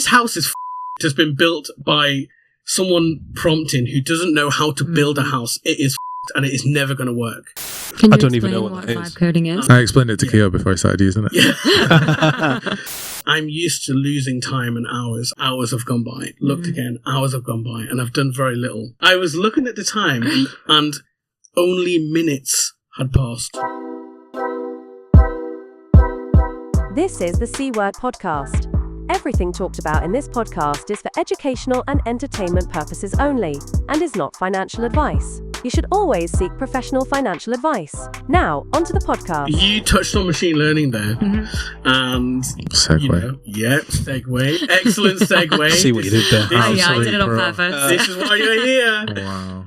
this house is has been built by someone prompting who doesn't know how to build a house. It is and it is never going to work. I don't even know what that is. Vibe coding is? I explained it to Keo before I started using it. Yeah. I'm used to losing time and hours. Hours have gone by. Looked again, hours have gone by, and I've done very little. I was looking at the time, and only minutes had passed. This is the C Word Podcast. Everything talked about in this podcast is for educational and entertainment purposes only, and is not financial advice. You should always seek professional financial advice. Now, onto the podcast. You touched on machine learning there, and Segue. Segue. Excellent segue. See what you did there. I did it on purpose. This is why you're here. Wow.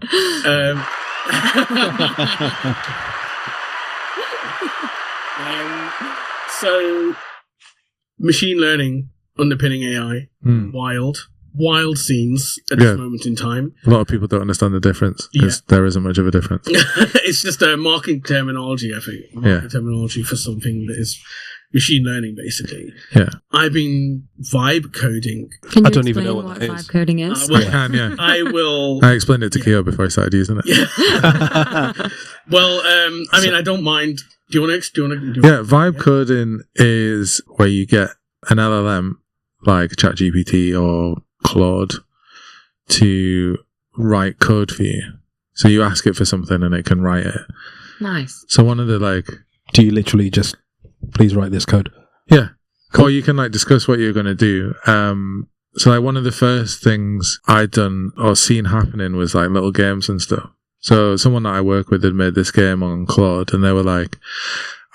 So, machine learning underpinning AI, wild scenes at this moment in time. A lot of people don't understand the difference because there isn't much of a difference. It's just a marketing terminology, I think. Terminology for something that is machine learning, basically. Yeah. I've been vibe coding. Can you I don't even explain know what that is. vibe coding is? I can, yeah. I will. I explained it to Keo before I started using it. Yeah. Well, I mean, I don't mind. Do you want to? Yeah, vibe coding is where you get an LLM like ChatGPT or Claude to write code for you. So you ask it for something and it can write it. Nice. So one of the do you literally just please write this code? Yeah. Cool. Or you can discuss what you're going to do. So one of the first things I'd done or seen happening was little games and stuff. So someone that I work with had made this game on Claude and they were like,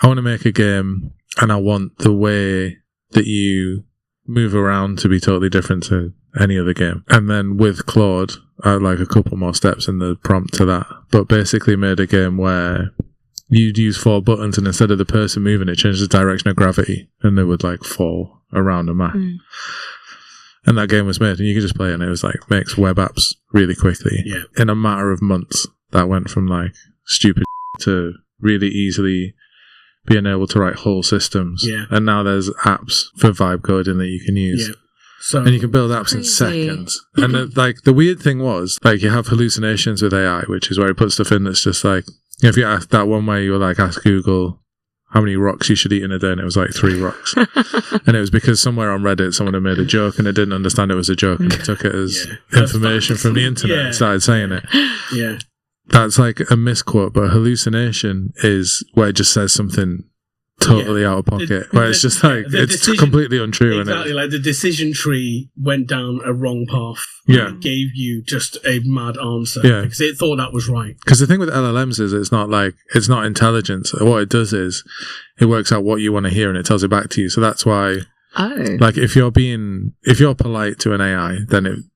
I want to make a game and I want the way that you move around to be totally different to any other game. And then with Claude, I had a couple more steps in the prompt to that, but basically made a game where you'd use 4 buttons and instead of the person moving, it changes the direction of gravity and they would fall around a map. And that game was made and you could just play it and it was makes web apps really quickly. Yeah. In a matter of months, that went from stupid to really easily being able to write whole systems. Yeah. And now there's apps for vibe coding that you can use. Yeah. So, and you can build apps in seconds. And the weird thing was, you have hallucinations with AI, which is where it puts stuff in that's just if you ask that one where you were ask Google how many rocks you should eat in a day, and it was 3 rocks. And it was because somewhere on Reddit someone had made a joke and it didn't understand it was a joke and it took it as information from the internet and started saying it. Yeah. That's a misquote, but a hallucination is where it just says something totally out of pocket, where it's just it's completely untrue. Exactly, the decision tree went down a wrong path. Yeah. It gave you just a mad answer. Yeah. Because it thought that was right. Because the thing with LLMs is it's not intelligence. What it does is it works out what you want to hear and it tells it back to you. So that's why, if you're polite to an AI, then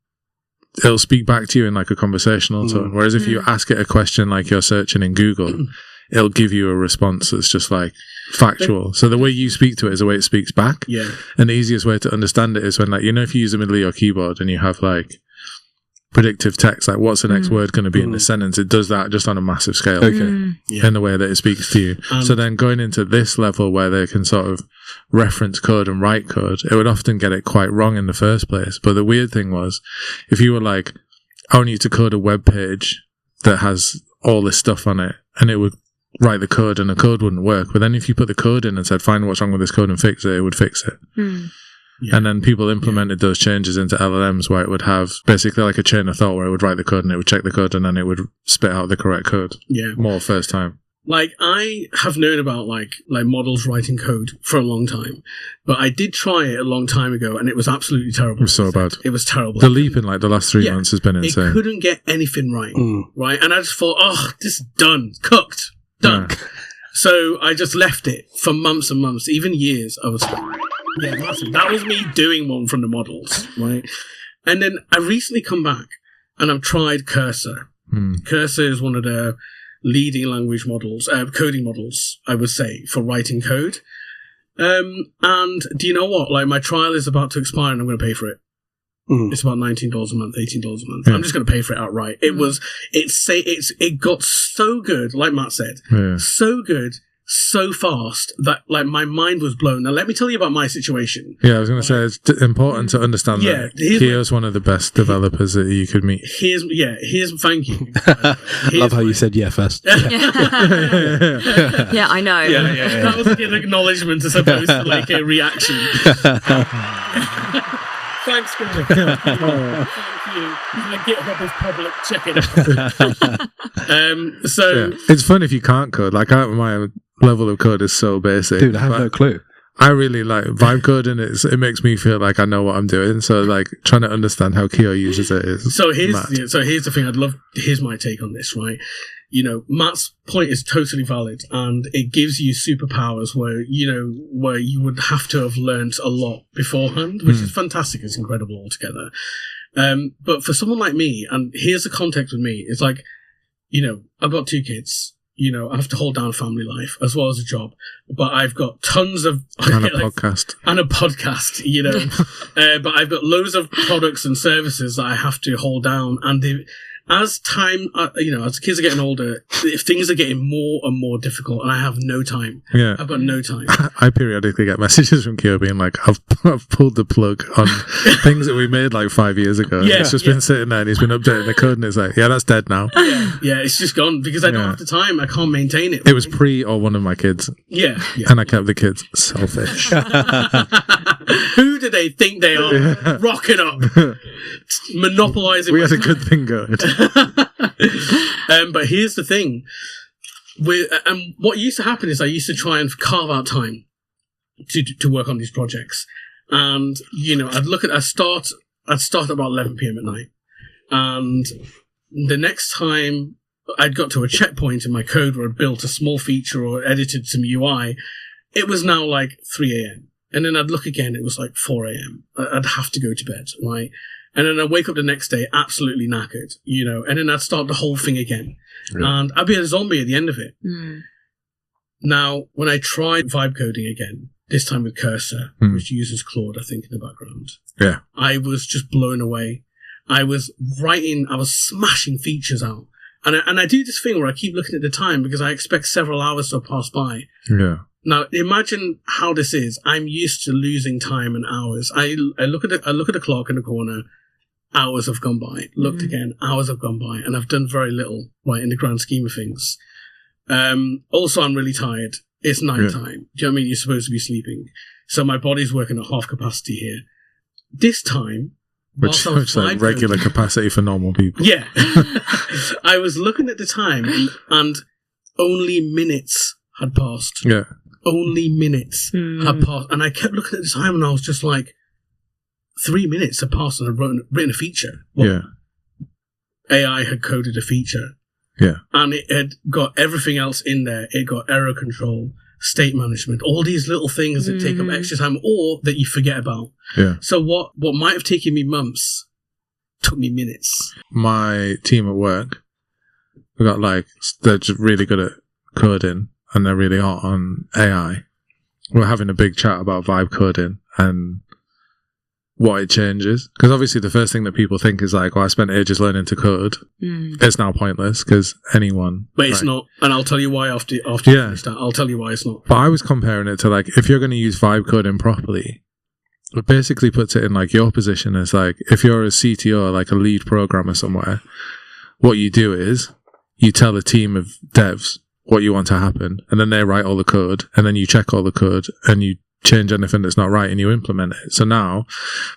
it'll speak back to you in a conversational tone. Whereas if you ask it a question you're searching in Google, it'll give you a response that's just factual. So the way you speak to it is the way it speaks back. Yeah. And the easiest way to understand it is when if you use the middle of your keyboard and you have predictive text, what's the next word going to be in this sentence, it does that just on a massive scale. Okay. In the way that it speaks to you. So then going into this level where they can sort of reference code and write code, it would often get it quite wrong in the first place. But the weird thing was, if you were I want you to code a web page that has all this stuff on it, and it would write the code and the code wouldn't work. But then if you put the code in and said, find what's wrong with this code and fix it, it would fix it. Yeah. And then people implemented those changes into LLMs where it would have basically a chain of thought where it would write the code and it would check the code and then it would spit out the correct code. Yeah. More first time. I have known about models writing code for a long time, but I did try it a long time ago and it was absolutely terrible. It was so bad. It was terrible. The leap in the last 3 months has been insane. It couldn't get anything right. Right. And I just thought, this is done. Cooked. Done. Yeah. So I just left it for months and months, even years. I was massive. That was me doing one from the models, right? And then I recently come back and I've tried Cursor. Cursor is one of the leading language models, coding models, I would say, for writing code. And do you know what? My trial is about to expire and I'm going to pay for it. It's about $19 a month, $18 a month. I'm just going to pay for it outright. It got so good, like Matt said, so good, so fast that like my mind was blown. Now let me tell you about my situation. Yeah, I was going to say it's important to understand that Keo's one of the best developers that you could meet. Here's thank you. Love how you said first. Yeah, I know. That was like an acknowledgement as opposed to like a reaction. Thanks, Gordon. Thank you. My GitHub is public. Check it out. It's fun if you can't code. Like my level of code is so basic. Dude, I have no clue. I really like vibe coding. It makes me feel like I know what I'm doing. So like trying to understand how Keo uses it is. So here's the thing. Here's my take on this. Right. You know, Matt's point is totally valid, and it gives you superpowers where you would have to have learned a lot beforehand, which is fantastic. It's incredible altogether. But for someone like me, and here's the context with me, it's like, I've got 2 kids. I have to hold down family life as well as a job, but I've got tons of podcast, but I've got loads of products and services that I have to hold down, and as time, as the kids are getting older, if things are getting more and more difficult, and I have no time. Yeah, I've got no time. I periodically get messages from Keo being like, "I've pulled the plug on things that we made like 5 years ago. Yeah, it's just been sitting there, and he's been updating the code, and it's like, yeah, that's dead now. Yeah, it's just gone because I don't have the time. I can't maintain it. It was pre or one of my kids. Yeah. And I kept the kids. Selfish. Who do they think they are? Rocking up, monopolizing. We had a good thing going. But here's the thing. What used to happen is I used to try and carve out time to work on these projects, and I'd start at about 11 p.m. at night, and the next time I'd got to a checkpoint in my code where I'd built a small feature or edited some UI, it was now like 3 a.m. And then I'd look again, it was like 4 a.m. I'd have to go to bed, right? And then I'd wake up the next day absolutely knackered, and then I'd start the whole thing again. Really? And I'd be a zombie at the end of it. Now, when I tried vibe coding again, this time with Cursor, which uses Claude, I think, in the background, I was just blown away. I was smashing features out. And I do this thing where I keep looking at the time because I expect several hours to pass by. Yeah. Now, imagine how this is. I'm used to losing time and hours. I look at the clock in the corner. Hours have gone by. Looked again. Hours have gone by, and I've done very little. Right, in the grand scheme of things. Also, I'm really tired. It's night time. Do you know what I mean? You're supposed to be sleeping, so my body's working at half capacity here. This time, which is like regular capacity for normal people. Yeah, I was looking at the time, and only minutes had passed. Yeah. Only minutes had passed. And I kept looking at the time and I was just like, 3 minutes had passed and I'd written a feature. AI had coded a feature. Yeah. And it had got everything else in there. It got error control, state management, all these little things that take up extra time or that you forget about. Yeah. So what might have taken me months took me minutes. My team at work, they're just really good at coding. And they're really hot on AI. We're having a big chat about vibe coding and what it changes. Because obviously the first thing that people think is like, well, I spent ages learning to code. It's now pointless because anyone... But it's not. And I'll tell you why after you finish that. I'll tell you why it's not. But I was comparing it to like, if you're going to use vibe coding properly, it basically puts it in like your position as like, if you're a CTO, like a lead programmer somewhere, what you do is you tell a team of devs what you want to happen, and then they write all the code, and then you check all the code, and you change anything that's not right, and you implement it. So now,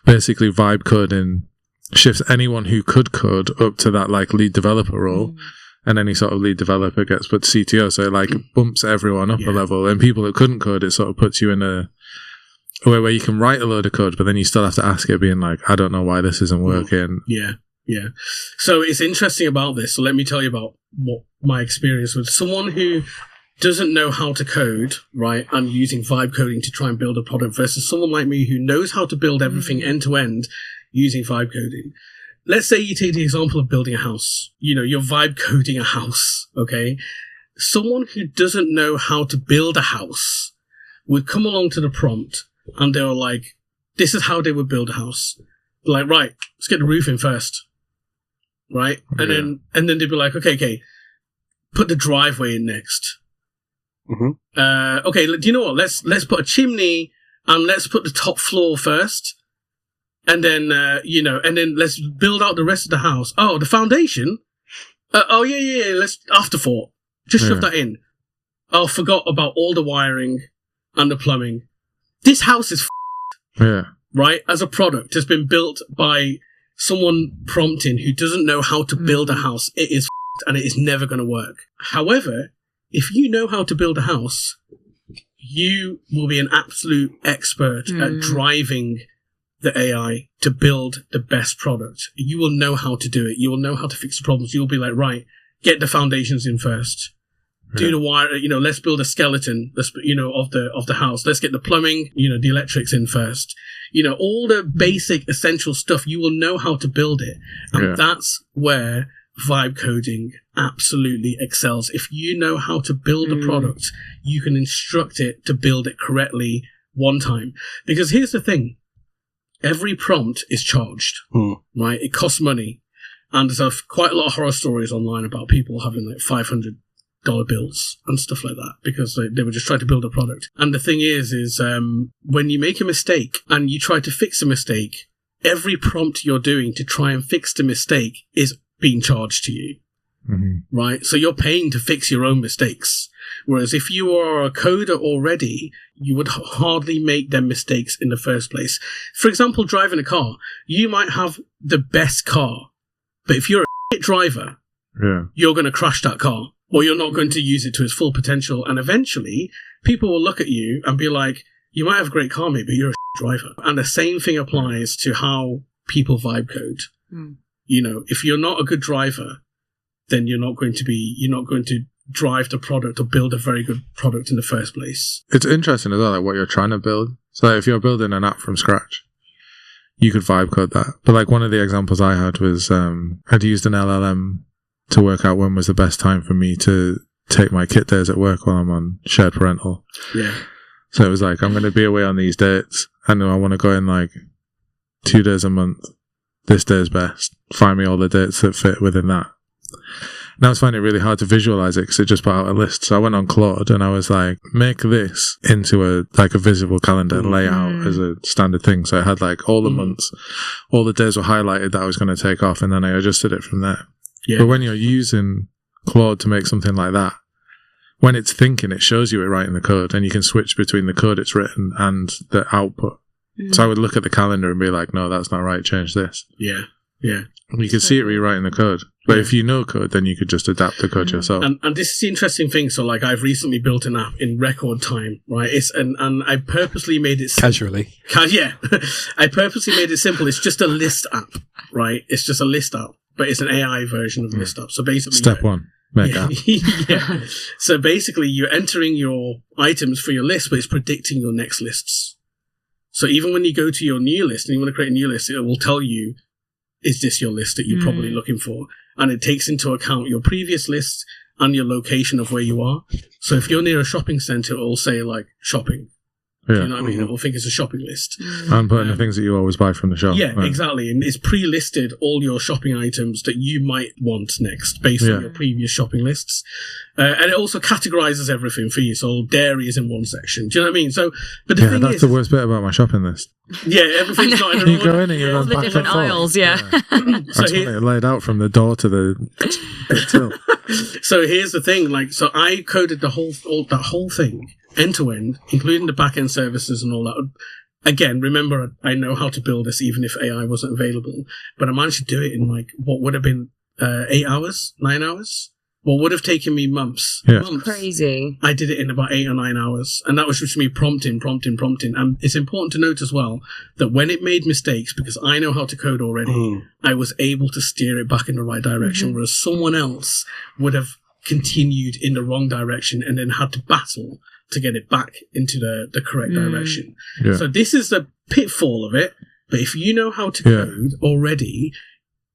basically, vibe coding shifts anyone who could code up to that like lead developer role, and any sort of lead developer gets put to CTO. So it like bumps everyone up a level, and people that couldn't code, it sort of puts you in a way where you can write a load of code, but then you still have to ask it, being like, I don't know why this isn't working. Yeah. So it's interesting about this. So let me tell you about what my experience with someone who doesn't know how to code, right, and using vibe coding to try and build a product versus someone like me who knows how to build everything end to end using vibe coding. Let's say you take the example of building a house. You're vibe coding a house, okay? Someone who doesn't know how to build a house would come along to the prompt and they were like, this is how they would build a house. Like, right, let's get the roof in first. Right? And then they'd be like, okay, put the driveway in next. Okay, do you know what? Let's put a chimney and let's put the top floor first. And then, and then let's build out the rest of the house. Oh, the foundation? Let's afterthought. Just shove that in. Oh, forgot about all the wiring and the plumbing. This house is right? As a product, has been built by someone prompting who doesn't know how to build a house. It is and it is never going to work. However, if you know how to build a house, you will be an absolute expert at driving the AI to build the best product. You will know how to do it. You will know how to fix the problems. You'll be like, right, get the foundations in first. Do the wire, let's build a skeleton, of the house. Let's get the plumbing, the electrics in first. All the basic essential stuff, you will know how to build it. And that's where vibe coding absolutely excels. If you know how to build a product, you can instruct it to build it correctly one time. Because here's the thing. Every prompt is charged, right? It costs money. And there's quite a lot of horror stories online about people having like $500 bills and stuff like that because they were just trying to build a product. And the thing is when you make a mistake and you try to fix a mistake, every prompt you're doing to try and fix the mistake is being charged to you, right? So you're paying to fix your own mistakes. Whereas if you are a coder already, you would hardly make them mistakes in the first place. For example, driving a car, you might have the best car, but if you're a shit driver, you're going to crash that car. Or you're not going to use it to its full potential. And eventually, people will look at you and be like, you might have a great car, mate, but you're a driver. And the same thing applies to how people vibe code. If you're not a good driver, then you're not going to drive the product or build a very good product in the first place. It's interesting as well, like what you're trying to build. So if you're building an app from scratch, you could vibe code that. But like one of the examples I had was I'd used an LLM to work out when was the best time for me to take my kit days at work while I'm on shared parental. Yeah. So it was like, I'm going to be away on these dates, and I want to go in like 2 days a month. This day is best. Find me all the dates that fit within that. Now I was finding it really hard to visualize it because it just put out a list. So I went on Claude and I was like, make this into a visible calendar layout as a standard thing. So it had like all the months, all the days were highlighted that I was going to take off, and then I adjusted it from there. Yeah. But when you're using Claude to make something like that, when it's thinking, it shows you it right in the code, and you can switch between the code it's written and the output. So I would look at the calendar and be like, no, that's not right, change this. Yeah. And you can see it rewriting the code. But if you know code, then you could just adapt the code yourself. And this is the interesting thing. So like I've recently built an app in record time, right? And I purposely made it casually. I purposely made it simple. It's just a list app, right? It's just a list app. But it's an AI version of list up. So basically, step one, make app. So basically, you're entering your items for your list, but it's predicting your next lists. So even when you go to your new list and you want to create a new list, it will tell you, is this your list that you're probably looking for? And it takes into account your previous list and your location of where you are. So if you're near a shopping center, it will say like shopping. Yeah. You know what I mean? It will think it's a shopping list. And put in the things that you always buy from the shop. Yeah, right. Exactly. And it's pre-listed all your shopping items that you might want next based on your previous shopping lists. And it also categorizes everything for you. So dairy is in one section. Do you know what I mean? So, but the thing that's the worst bit about my shopping list. Yeah, everything's not in a You go in and you're all the different aisles, So that's when it laid out from the door to the till. So here's the thing, so I coded that whole thing end to end, including the back end services and all that. Again, remember, I know how to build this even if AI wasn't available, but I managed to do it in what would have been 8 hours, 9 hours. What would have taken me months. Crazy. I did it in about 8 or 9 hours. And that was just me prompting. And it's important to note as well that when it made mistakes, because I know how to code already, I was able to steer it back in the right direction, whereas someone else would have continued in the wrong direction and then had to battle to get it back into the correct direction. Yeah. So this is the pitfall of it. But if you know how to code already,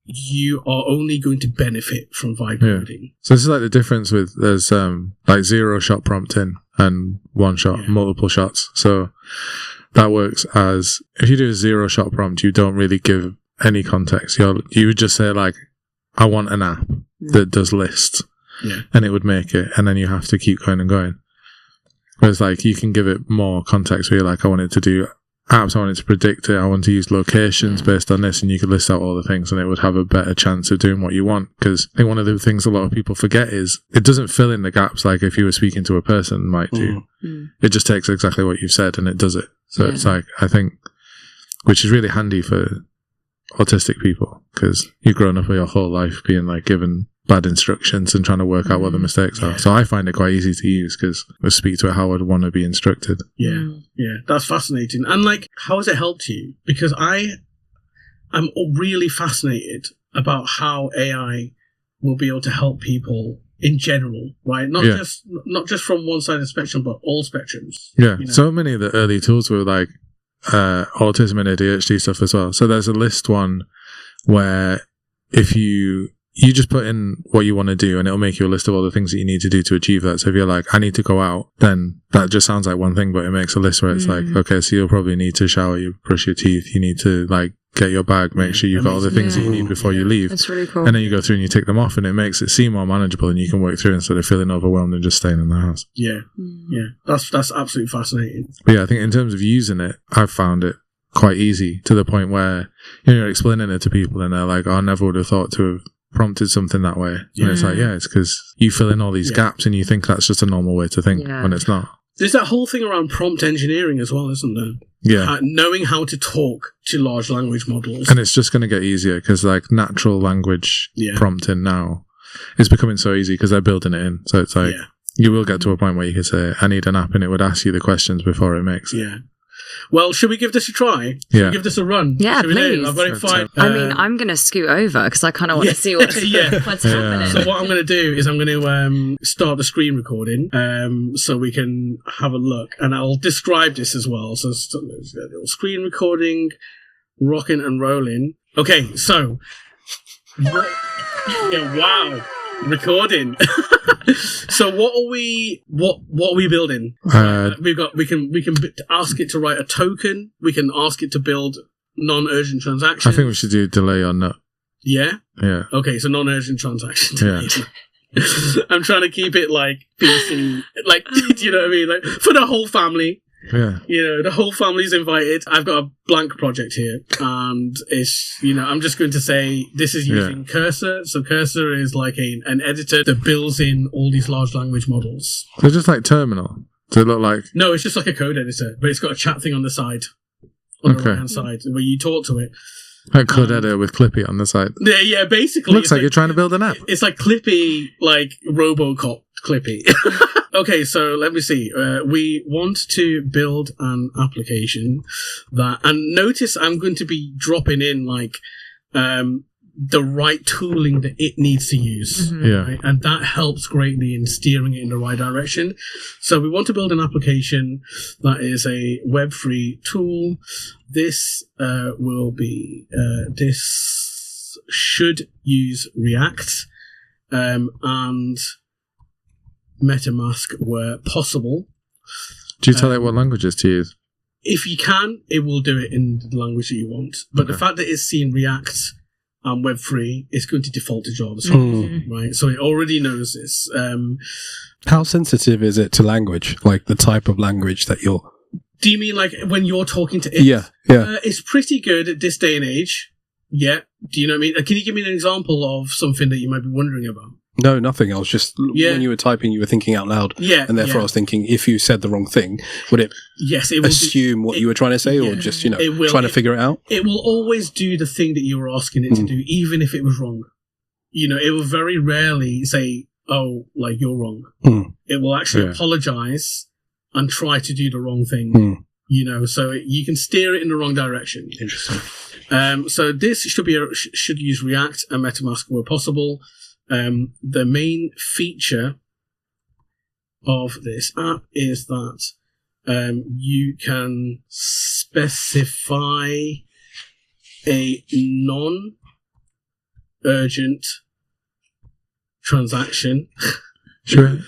you are only going to benefit from vibe coding. So this is like the difference with there's like 0-shot prompting and 1-shot, multiple shots. So that works as if you do a 0-shot prompt, you don't really give any context. You would just say like, I want an app that does lists, and it would make it, and then you have to keep going and going. Whereas like you can give it more context where you're like, I want it to do apps, I want it to predict it, I want to use locations based on this, and you could list out all the things and it would have a better chance of doing what you want. Because I think one of the things a lot of people forget is it doesn't fill in the gaps like if you were speaking to a person might do. It just takes exactly what you've said and it does it. So it's like, I think, which is really handy for autistic people, because you've grown up your whole life being like given bad instructions and trying to work out what the mistakes are. So I find it quite easy to use because I speak to it how I'd want to be instructed. Yeah, that's fascinating. And like, how has it helped you? Because I'm really fascinated about how AI will be able to help people in general, right? Not just from one side of the spectrum, but all spectrums. Yeah, you know? So many of the early tools were like autism and ADHD stuff as well. So there's a list one where if you just put in what you want to do and it'll make you a list of all the things that you need to do to achieve that. So if you're like, I need to go out, then that just sounds like one thing, but it makes a list where it's like, okay, so you'll probably need to shower, you brush your teeth, you need to like get your bag, make sure you've got all the things that you need before you leave. That's really cool. And then you go through and you tick them off and it makes it seem more manageable and you can work through instead of feeling overwhelmed and just staying in the house. Yeah. That's absolutely fascinating. But yeah, I think in terms of using it, I've found it quite easy to the point where you're explaining it to people and they're like, oh, I never would have thought to have prompted something that way. And it's like, it's because you fill in all these gaps and you think that's just a normal way to think when it's not. There's that whole thing around prompt engineering as well, isn't there? Yeah. Knowing how to talk to large language models. And it's just going to get easier because like natural language prompting now is becoming so easy because they're building it in. So it's like, you will get to a point where you can say, I need an app, and it would ask you the questions before it makes it. Yeah. Well, should we give this a try? Should we give this a run? Yeah, please. I've got it fine. I mean, I'm going to scoot over because I kind of want to see what's happening. So what I'm going to do is I'm going to start the screen recording so we can have a look. And I'll describe this as well. So screen recording, rocking and rolling. Okay, so... wow. Recording. So what are we building? We can ask it to write a token. We can ask it to build non-urgent transactions. I think we should do delay on that. Yeah? Yeah. Okay, so non-urgent transactions. Yeah. I'm trying to keep it like PC, like, do you know what I mean? Like for the whole family. Yeah. You know, the whole family's invited. I've got a blank project here, and it's, I'm just going to say this is using Cursor. So Cursor is like an editor that builds in all these large language models. They're just like Terminal. Does it look like? No, it's just like a code editor, but it's got a chat thing on the side, on the right-hand side, where you talk to it. Like Claude editor with Clippy on the side. Yeah, basically. Looks like you're trying to build an app. It's like Clippy, like Robocop Clippy. Okay, so let me see. We want to build an application that, and notice I'm going to be dropping in like the right tooling that it needs to use. Right? And that helps greatly in steering it in the right direction. So we want to build an application that is a web-free tool. This this should use React and MetaMask where possible. Do you tell it what languages to use? If you can, it will do it in the language that you want. But the fact that it's seeing React and Web3, it's going to default to JavaScript, right? So it already knows this. How sensitive is it to language? Like the type of language that you're... Do you mean like when you're talking to it? Yeah. It's pretty good at this day and age. Yeah. Do you know what I mean? Can you give me an example of something that you might be wondering about? No, nothing. I was just, when you were typing, you were thinking out loud. Yeah. And therefore I was thinking, if you said the wrong thing, would it assume what you were trying to say or just, trying to figure it out? It will always do the thing that you were asking it to do, even if it was wrong. It will very rarely say, oh, like you're wrong. It will actually apologize and try to do the wrong thing. So you can steer it in the wrong direction. Interesting. So this should use React and MetaMask where possible. The main feature of this app is that you can specify a non-urgent transaction. Should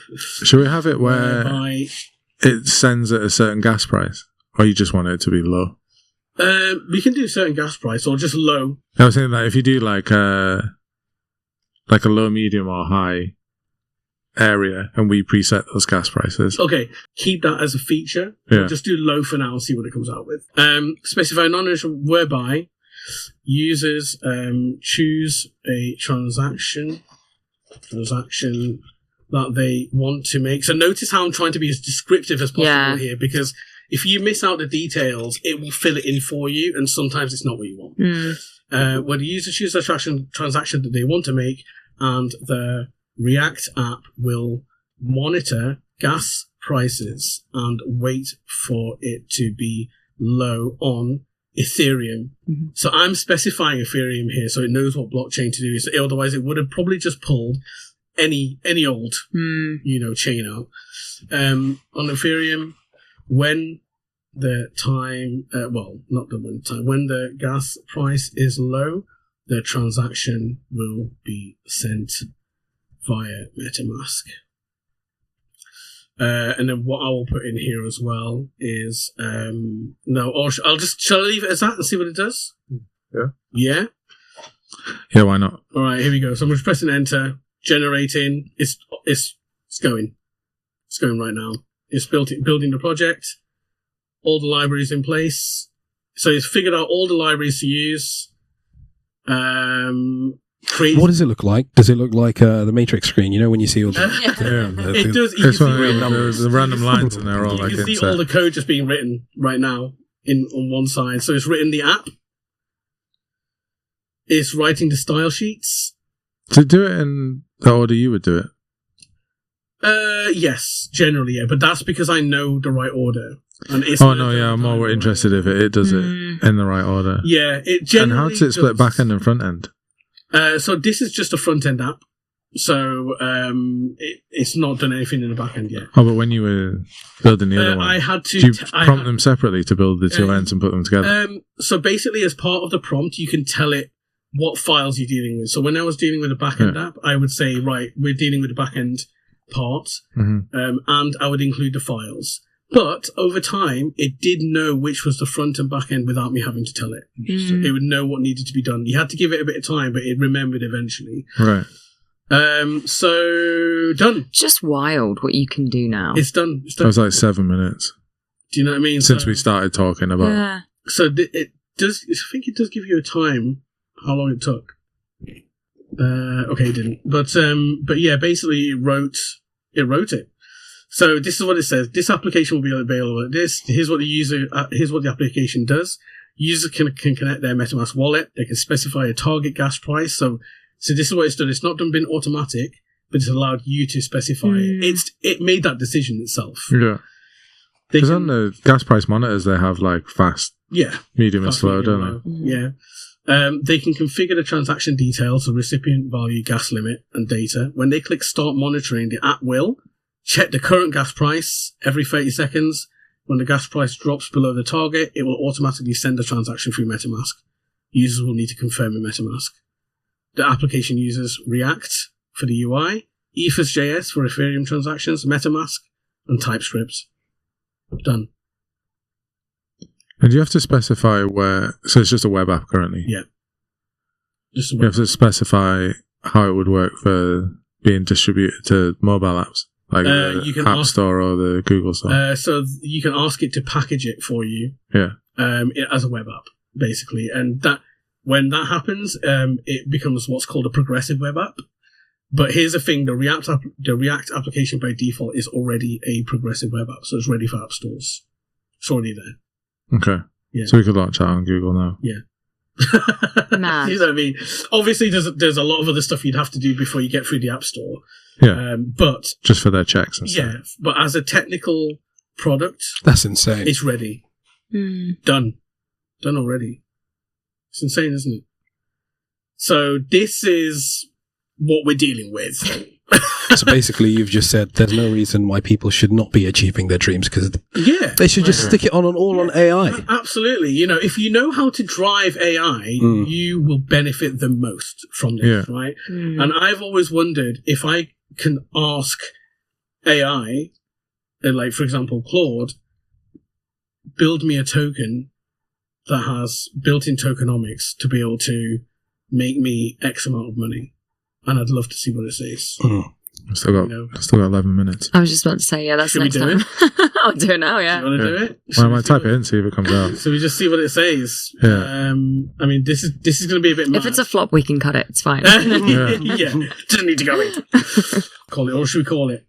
we have it where it sends at a certain gas price, or you just want it to be low? We can do a certain gas price or just low. I was saying that if you do like a low, medium, or high, area and we preset those gas prices. Okay, keep that as a feature. Yeah. Just do low for now and see what it comes out with. Specify non-negotiable whereby users choose a transaction that they want to make. So notice how I'm trying to be as descriptive as possible here, because if you miss out the details, it will fill it in for you, and sometimes it's not what you want. When the user chooses a transaction that they want to make, and the React app will monitor gas prices and wait for it to be low on Ethereum. So I'm specifying Ethereum here so it knows what blockchain to do. So otherwise it would have probably just pulled any old chain out. On Ethereum, when the time when the gas price is low, the transaction will be sent via MetaMask. And then what I will put in here as well is shall I leave it as that and see what it does? Yeah, why not? All right, here we go. So I'm just pressing enter, generating. It's going right now. It's building the project, all the libraries in place. So it's figured out all the libraries to use. What does it look like? Does it look like the Matrix screen? You know, when you see all the... it does. There's the random lines in there. You can see all the code just being written right now on one side. So it's written the app. It's writing the style sheets. To do it in the order you would do it? Yes, generally, yeah. But that's because I know the right order. And I'm more interested if it does it in the right order. Yeah, it generally. And how does it split back end and front end? So this is just a front end app. So it's not done anything in the back end yet. Oh, but when you were building the other one, I had to. Do you prompt them separately to build the two ends and put them together? So basically, as part of the prompt, you can tell it what files you're dealing with. So when I was dealing with a back end app, I would say, right, we're dealing with the back end part, and I would include the files. But over time, it did know which was the front and back end without me having to tell it. It would know what needed to be done. You had to give it a bit of time, but it remembered eventually. Right. So, done. Just wild what you can do now. It's done. That was like 7 minutes. Do you know what I mean? Since we started talking about it. Yeah. So it does. I think it does give you a time how long it took. Okay, it didn't. But yeah, basically it wrote it. So this is what it says. This application will be available. Here's what the application does. User can connect their MetaMask wallet. They can specify a target gas price. So this is what it's done. It's not been automatic, but it's allowed you to specify it. It made that decision itself. Yeah. Because on the gas price monitors, they have like fast, medium, and slow, don't they? Yeah. They can configure the transaction details, the recipient value, gas limit, and data. When they click Start Monitoring, the app will check the current gas price every 30 seconds. When the gas price drops below the target, it will automatically send the transaction through MetaMask. Users will need to confirm in MetaMask. The application uses React for the UI, Ethers.js for Ethereum transactions, MetaMask, and TypeScript. Done. And do you have to specify where... So it's just a web app currently? Yeah. You have to specify how it would work for being distributed to mobile apps? Like the App Store or the Google Store? So you can ask it to package it for you. Yeah. As a web app, basically. And that when that happens, it becomes what's called a progressive web app. But here's the thing, the React application by default is already a progressive web app, so it's ready for app stores. It's already there. Okay. Yeah. So we could launch that on Google now. Yeah. Nah. You know what I mean? Obviously, there's a lot of other stuff you'd have to do before you get through the App Store. Yeah. But just for their checks and stuff. Yeah. But as a technical product, that's insane. It's ready. Done already. It's insane, isn't it? So this is what we're dealing with. So basically, you've just said there's no reason why people should not be achieving their dreams because they should just stick it on AI. Absolutely. You know, if you know how to drive AI, you will benefit the most from this, right? And I've always wondered if I can ask AI, like for example, Claude, build me a token that has built-in tokenomics to be able to make me X amount of money. And I'd love to see what it says. I've still got 11 minutes. I was just about to say, yeah, that's next time. I'll do it now, yeah. Do you want to do it? Well, I might type it in, see if it comes out. So we just see what it says. Yeah. I mean, this is going to be a bit mad. If it's a flop, we can cut it. It's fine. Yeah. Doesn't need to go in. Call it, or should we call it?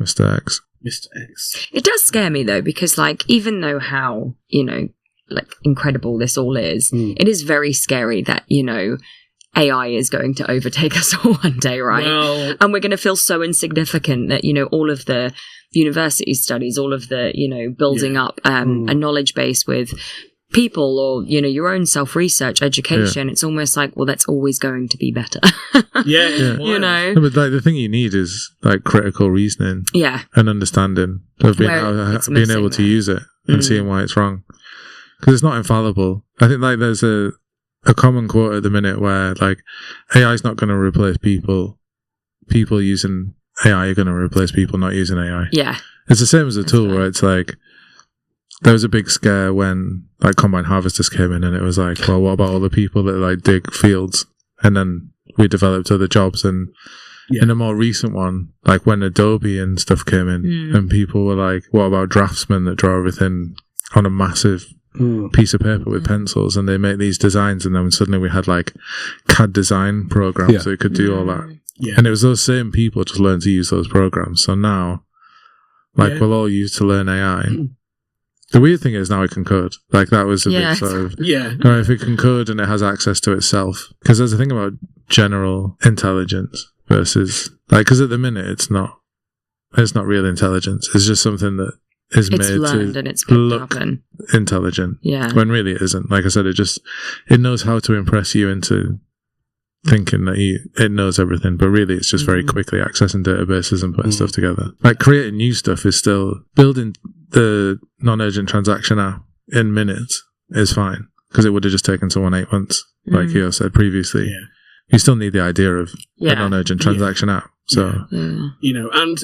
Mr. X. Mr. X. It does scare me, though, because, like, even though how, like, incredible this all is, it is very scary that, AI is going to overtake us all one day, right? Well, and we're going to feel so insignificant that, all of the university studies, all of the, building up a knowledge base with people or, your own self-research, education. It's almost like, well, that's always going to be better. Yeah. No, but like the thing you need is like critical reasoning. Yeah. And understanding of being able to use it and seeing why it's wrong. Because it's not infallible. I think like there's a common quote at the minute where like AI is not going to replace people. People using AI are going to replace people not using AI. Yeah. It's the same as a tool where it's like there was a big scare when like combine harvesters came in and it was like, well, what about all the people that like dig fields? And then we developed other jobs and in a more recent one, like when Adobe and stuff came in and people were like, what about draftsmen that draw everything on a massive piece of paper with pencils and they make these designs, and then suddenly we had like CAD design programs so it could do all that. And it was those same people just learned to use those programs. So now like we'll all use to learn AI. The weird thing is now it can code. Like that was a big sort of if it can code and it has access to itself, because there's a thing about general intelligence versus like, because at the minute it's not real intelligence. It's just something that is made learned to and it's look and intelligent. Yeah. When really it isn't. Like I said, it knows how to impress you into thinking that it knows everything, but really it's just very quickly accessing databases and putting stuff together. Like creating new stuff is still building the non-urgent transaction app in minutes is fine, because it would have just taken someone 8 months, like you said previously. Yeah. You still need the idea of a non-urgent transaction app. So, and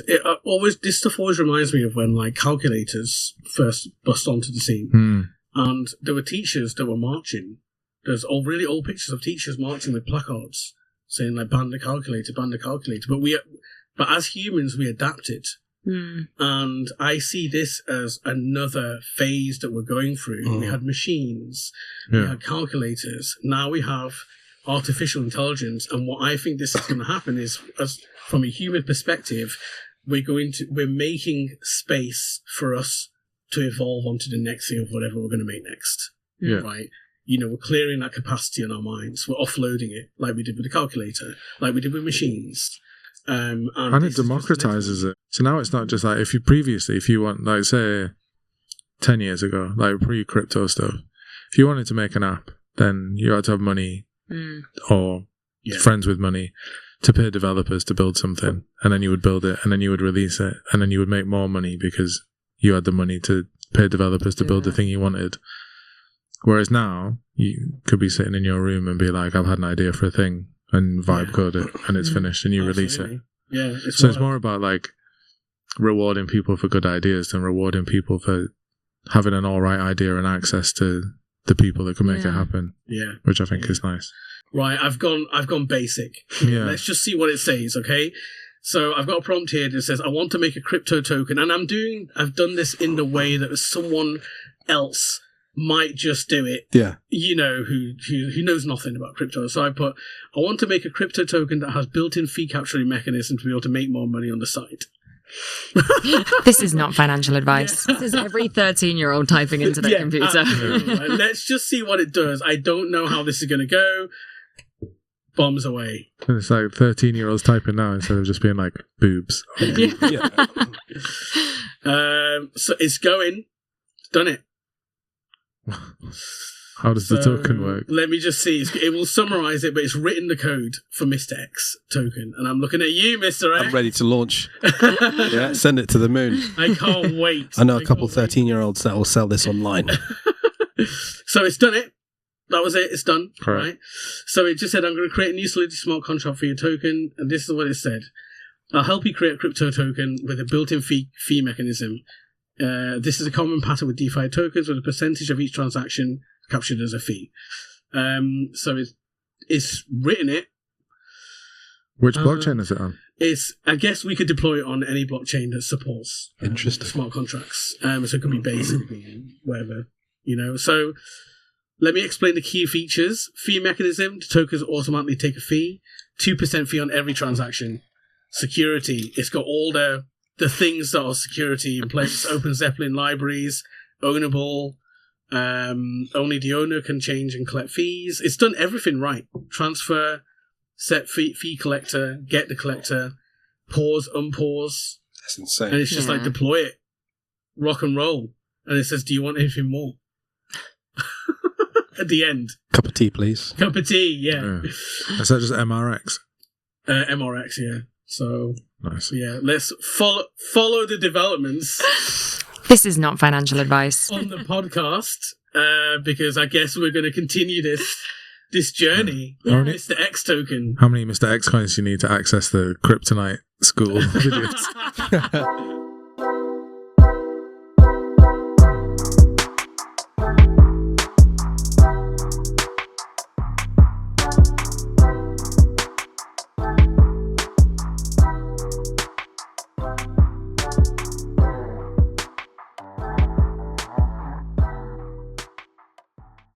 this stuff always reminds me of when like calculators first bust onto the scene, and there were teachers that were marching. There's really old pictures of teachers marching with placards saying like "ban the calculator, ban the calculator." But as humans, we adapted, and I see this as another phase that we're going through. We had machines, we had calculators. Now we have artificial intelligence, and what I think this is going to happen is, as from a human perspective, we're making space for us to evolve onto the next thing of whatever we're going to make next. Right? We're clearing that capacity in our minds. We're offloading it, like we did with the calculator, like we did with machines. And it democratizes it. So now it's not just like if you want, like say 10 years ago, like pre-crypto stuff, if you wanted to make an app, then you had to have money or friends with money to pay developers to build something, and then you would build it, and then you would release it, and then you would make more money because you had the money to pay developers to build the thing you wanted. Whereas now, you could be sitting in your room and be like, I've had an idea for a thing, and vibe code it, and it's finished, and you release it. Yeah, so it's more about like rewarding people for good ideas than rewarding people for having an alright idea and access to the people that can make it happen. Yeah. Which I think is nice. Right, I've gone basic. Yeah. Let's just see what it says, okay? So I've got a prompt here that says, I want to make a crypto token, and I've done this in the way that someone else might just do it. Yeah. Who knows nothing about crypto. So I put, I want to make a crypto token that has built-in fee capturing mechanism to be able to make more money on the site. This is not financial advice. This is every 13-year-old typing into their computer. Right. Let's just see what it does. I don't know how this is going to go. Bombs away. And it's like 13-year-olds typing now instead of just being like boobs. So it's going. It's done it. How does the token work? Let me just see. It will summarize it, but it's written the code for Mr. X token. And I'm looking at you, Mr. X. I'm ready to launch. Send it to the moon. I can't wait. I know a couple 13-year-olds that will sell this online. So it's done it. That was it. It's done. Correct. Right. So it just said, I'm going to create a new Solidity smart contract for your token. And this is what it said. I'll help you create a crypto token with a built-in fee mechanism. This is a common pattern with DeFi tokens, with a percentage of each transaction captured as a fee. So it's written it. Which blockchain is it on? I guess we could deploy it on any blockchain that supports smart contracts. So it could be Base, it could be whatever, So let me explain the key features. Fee mechanism: the tokens automatically take a fee, 2% fee on every transaction. Security: it's got all the things that are security in place. Open Zeppelin libraries, ownable. Only the owner can change and collect fees. It's done everything right. Transfer, set fee collector, get the collector, pause, unpause. That's insane. And it's just like deploy it, rock and roll. And it says, do you want anything more? At the end. Cup of tea, please. Cup of tea, yeah. Is that just MRX? MRX, yeah. So, nice. Yeah, let's follow the developments. This is not financial advice. On the podcast, because I guess we're going to continue this journey. Mr. X token. How many Mr. X coins do you need to access the Kryptonite school videos?